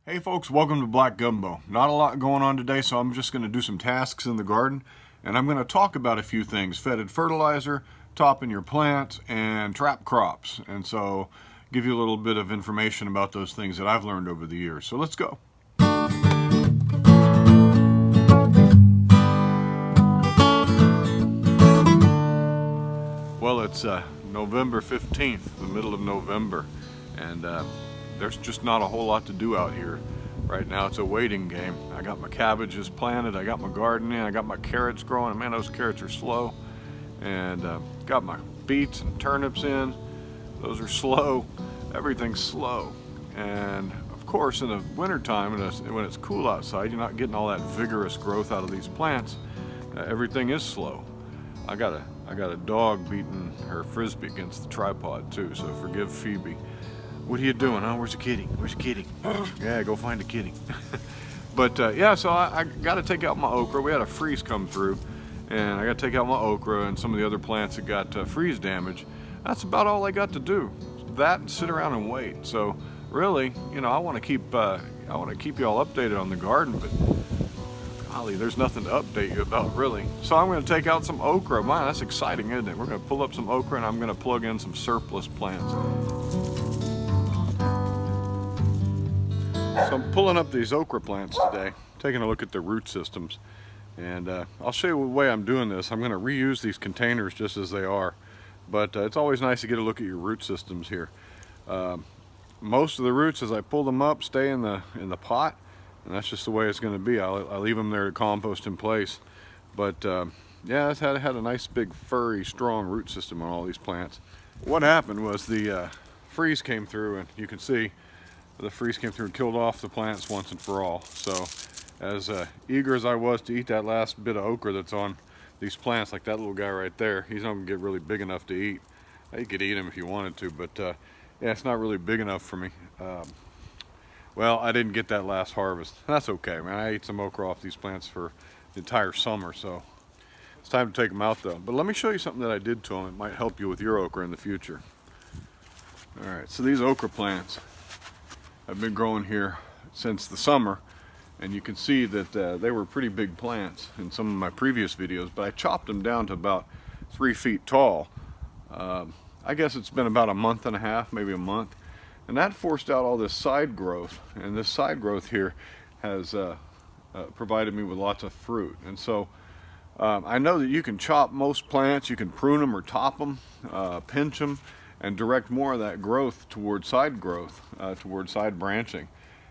Hey folks, welcome to Black Gumbo. Not a lot going on today, so I'm just going to do some tasks in the garden, and I'm going to talk about a few things: fetid fertilizer, topping your plants, and trap crops. And so give you a little bit of information about those things that I've learned over the years. So let's go. Well, it's November 15th, the middle of November, and there's just not a whole lot to do out here right now. It's a waiting game. I got my cabbages planted, I got my garden in, I got my carrots growing. Man, those carrots are slow. And got my beets and turnips in. Those are slow. Everything's slow. And of course, in the wintertime, when it's cool outside, you're not getting all that vigorous growth out of these plants. Everything is slow. I got a dog beating her frisbee against the tripod too, so forgive Phoebe. What are you doing, huh? Where's the kitty? Where's the kitty? Yeah, go find the kitty. But yeah, so I got to take out my okra. We had a freeze come through, and I got to take out my okra and some of the other plants that got freeze damage. That's about all I got to do. That and sit around and wait. So really, I want to keep you all updated on the garden, but golly, there's nothing to update you about really. So I'm going to take out some okra. Man, that's exciting, isn't it? We're going to pull up some okra, and I'm going to plug in some surplus plants. So I'm pulling up these okra plants today, taking a look at the root systems, and I'll show you the way I'm doing this. I'm going to reuse these containers just as they are, but it's always nice to get a look at your root systems here. Most of the roots, as I pull them up, stay in the pot, and that's just the way it's going to be. I leave them there to compost in place. But yeah, it's had a nice big furry strong root system on all these plants. What happened was the freeze came through, and you can see the freeze came through and killed off the plants once and for all. So as eager as I was to eat that last bit of okra that's on these plants, like that little guy right there, he's not going to get really big enough to eat. You could eat him if you wanted to, but yeah, it's not really big enough for me. Well, I didn't get that last harvest. That's okay, man. I ate some okra off these plants for the entire summer, so it's time to take them out though. But let me show you something that I did to them. It might help you with your okra in the future. All right, so these okra plants, I've been growing here since the summer, and you can see that they were pretty big plants in some of my previous videos, but I chopped them down to about 3 feet tall. I guess it's been about a month and a half, maybe a month, and that forced out all this side growth, and this side growth here has provided me with lots of fruit. And so I know that you can chop most plants, you can prune them or top them, pinch them, and direct more of that growth towards side growth, towards side branching.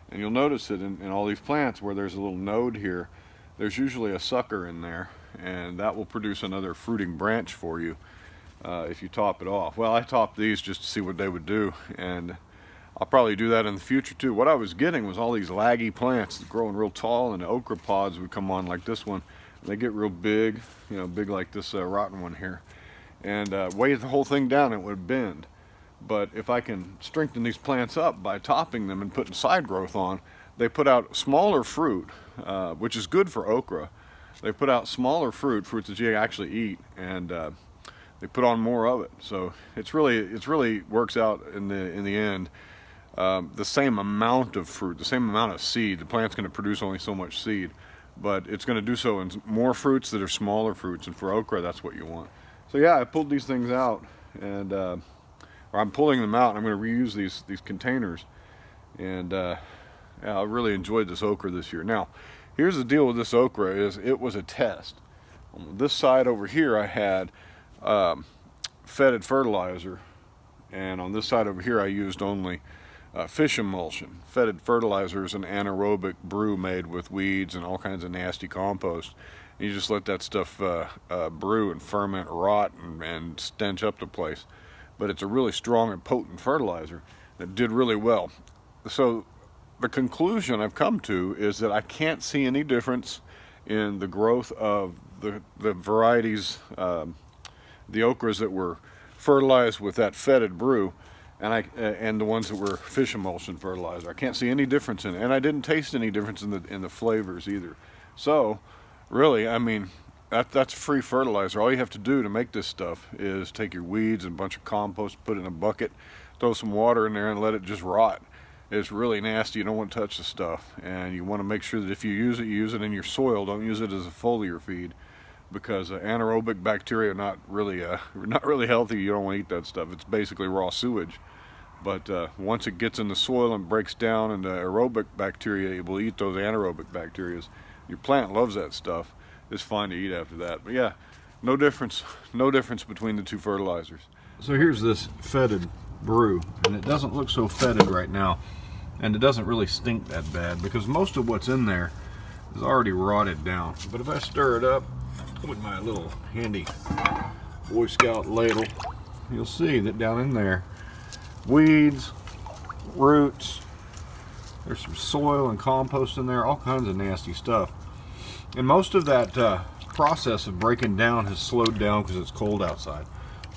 And you'll notice that in all these plants where there's a little node here, there's usually a sucker in there, and that will produce another fruiting branch for you if you top it off. Well, I topped these just to see what they would do, and I'll probably do that in the future too. What I was getting was all these laggy plants growing real tall, and the okra pods would come on like this one, and they get real big, big like this rotten one here. And weigh the whole thing down, it would bend. But if I can strengthen these plants up by topping them and putting side growth on, they put out smaller fruit, which is good for okra. They put out smaller fruits that you actually eat, and they put on more of it. So it's really works out in the end. The same amount of fruit, the same amount of seed. The plant's going to produce only so much seed, but it's going to do so in more fruits that are smaller fruits, and for okra, that's what you want. So yeah, I pulled these things out, and or I'm pulling them out, and I'm going to reuse these containers. And yeah, I really enjoyed this okra this year. Now, here's the deal with this okra: is it was a test. On this side over here, I had fetid fertilizer, and on this side over here, I used only fish emulsion. Fetid fertilizer is an anaerobic brew made with weeds and all kinds of nasty compost. You just let that stuff brew and ferment, rot, and stench up the place. But it's a really strong and potent fertilizer that did really well. So the conclusion I've come to is that I can't see any difference in the growth of the varieties, the okras that were fertilized with that fetid brew, and the ones that were fish emulsion fertilizer. I can't see any difference in it, and I didn't taste any difference in the flavors either. So really, I mean, that's free fertilizer. All you have to do to make this stuff is take your weeds and a bunch of compost, put it in a bucket, throw some water in there, and let it just rot. It's really nasty. You don't want to touch the stuff, and you want to make sure that if you use it in your soil. Don't use it as a foliar feed, because anaerobic bacteria are not really healthy. You don't want to eat that stuff. It's basically raw sewage. But once it gets in the soil and breaks down into aerobic bacteria, it will eat those anaerobic bacteria. Your plant loves that stuff. It's fine to eat after that. But yeah, no difference between the two fertilizers. So here's this fetid brew, and it doesn't look so fetid right now, and it doesn't really stink that bad because most of what's in there is already rotted down. But if I stir it up with my little handy Boy Scout ladle, you'll see that down in there, weeds, roots, there's some soil and compost in there, all kinds of nasty stuff. And most of that process of breaking down has slowed down because it's cold outside.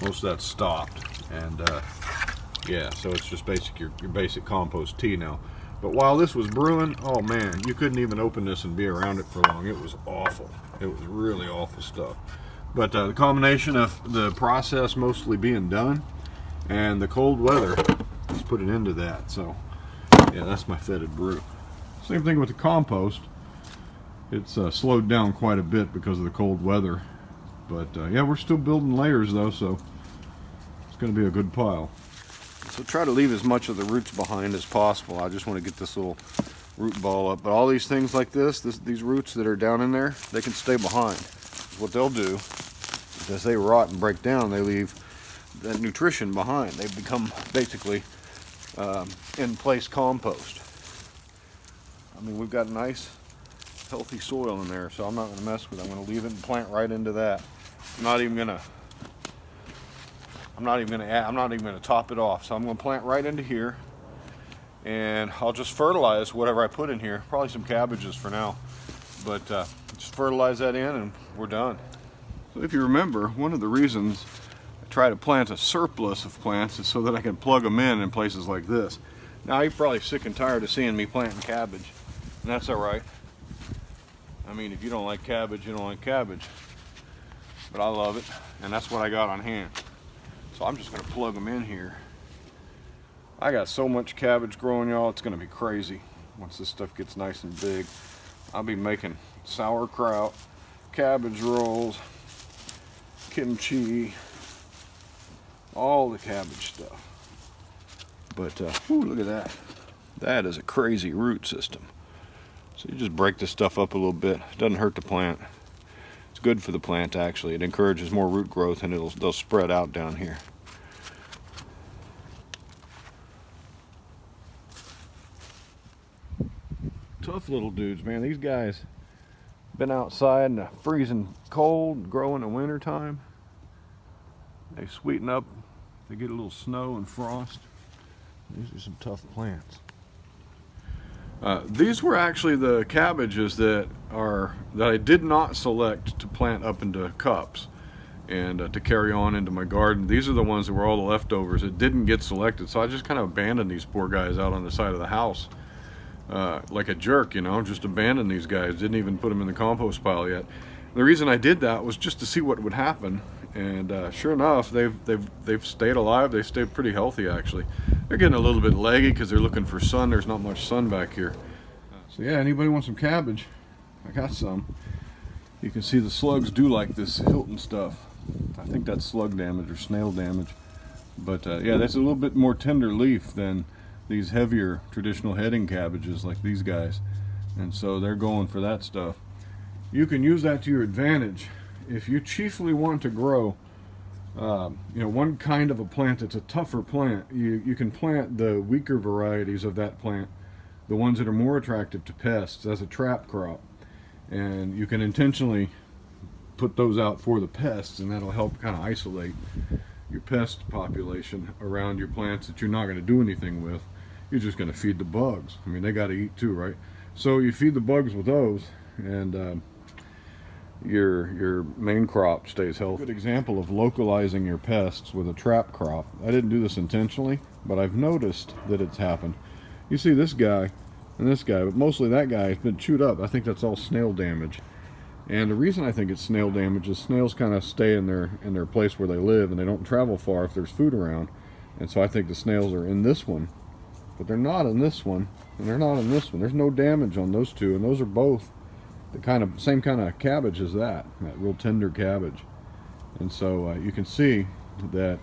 Most of that's stopped, and yeah, so it's just your basic compost tea now. But while this was brewing, oh man, you couldn't even open this and be around it for long. It was awful. It was really awful stuff. But the combination of the process mostly being done and the cold weather is putting into that. So yeah, that's my fetid brew. Same thing with the compost. It's slowed down quite a bit because of the cold weather. But yeah, we're still building layers though, so it's going to be a good pile. So try to leave as much of the roots behind as possible. I just want to get this little root ball up. But all these things like these roots that are down in there, they can stay behind. What they'll do is as they rot and break down, they leave that nutrition behind. They become basically in-place compost. I mean, we've got nice, healthy soil in there, so I'm not going to mess with it. I'm going to leave it and plant right into that. I'm not even going to top it off. So I'm going to plant right into here, and I'll just fertilize whatever I put in here. Probably some cabbages for now, but just fertilize that in, and we're done. So if you remember, one of the reasons I try to plant a surplus of plants is so that I can plug them in places like this. Now you're probably sick and tired of seeing me planting cabbage, and that's all right. I mean, if you don't like cabbage, you don't like cabbage. But I love it, and that's what I got on hand. So I'm just going to plug them in here. I got so much cabbage growing, y'all, it's going to be crazy. Once this stuff gets nice and big, I'll be making sauerkraut, cabbage rolls, kimchi, all the cabbage stuff. But whew, look at that. That is a crazy root system. So you just break this stuff up a little bit. It doesn't hurt the plant. It's good for the plant, actually. It encourages more root growth, and they'll spread out down here. Tough little dudes, man. These guys been outside in the freezing cold, grow in the winter time. They sweeten up. They get a little snow and frost. These are some tough plants. These were actually the cabbages that I did not select to plant up into cups and to carry on into my garden. These are the ones that were all the leftovers that didn't get selected, so I just kind of abandoned these poor guys out on the side of the house like a jerk, you know. Just abandoned these guys, didn't even put them in the compost pile yet. The reason I did that was just to see what would happen, and sure enough, they've stayed alive. They stayed pretty healthy, actually. They're getting a little bit leggy because they're looking for sun. There's not much sun back here. So yeah, anybody want some cabbage? I got some. You can see the slugs do like this Hilton stuff. I think that's slug damage or snail damage. But yeah, that's a little bit more tender leaf than these heavier traditional heading cabbages like these guys. And so they're going for that stuff. You can use that to your advantage. If you chiefly want to grow you know, one kind of a plant that's a tougher plant, you can plant the weaker varieties of that plant, the ones that are more attractive to pests, as a trap crop. And you can intentionally put those out for the pests, and that'll help kind of isolate your pest population around your plants that you're not going to do anything with. You're just going to feed the bugs. I mean, they got to eat too, right? So you feed the bugs with those, and your main crop stays healthy. Good example of localizing your pests with a trap crop. I didn't do this intentionally, but I've noticed that it's happened. You see this guy and this guy, but mostly that guy has been chewed up. I think that's all snail damage. And the reason I think it's snail damage is snails kind of stay in their place where they live, and they don't travel far if there's food around. And so I think the snails are in this one but they're not in this one, and they're not in this one. There's no damage on those two, and those are both the same kind of cabbage as that real tender cabbage. And so you can see that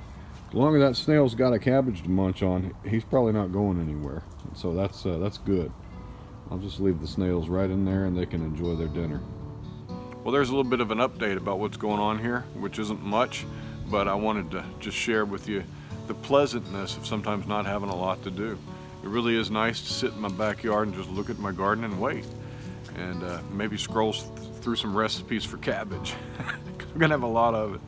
the longer that snail's got a cabbage to munch on, he's probably not going anywhere. And so that's good. I'll just leave the snails right in there, and they can enjoy their dinner. Well, there's a little bit of an update about what's going on here, which isn't much, but I wanted to just share with you the pleasantness of sometimes not having a lot to do. It really is nice to sit in my backyard and just look at my garden and wait, and maybe scroll through some recipes for cabbage. I'm gonna have a lot of it.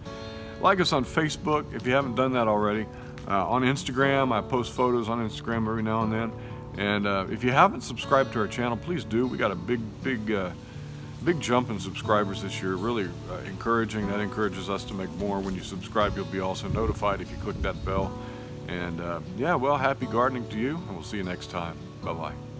Like us on Facebook if you haven't done that already. On Instagram, I post photos on Instagram every now and then. And if you haven't subscribed to our channel, please do. We got a big jump in subscribers this year. Really encouraging. That encourages us to make more. When you subscribe, you'll be also notified if you click that bell. And yeah, well, happy gardening to you, and we'll see you next time. Bye-bye.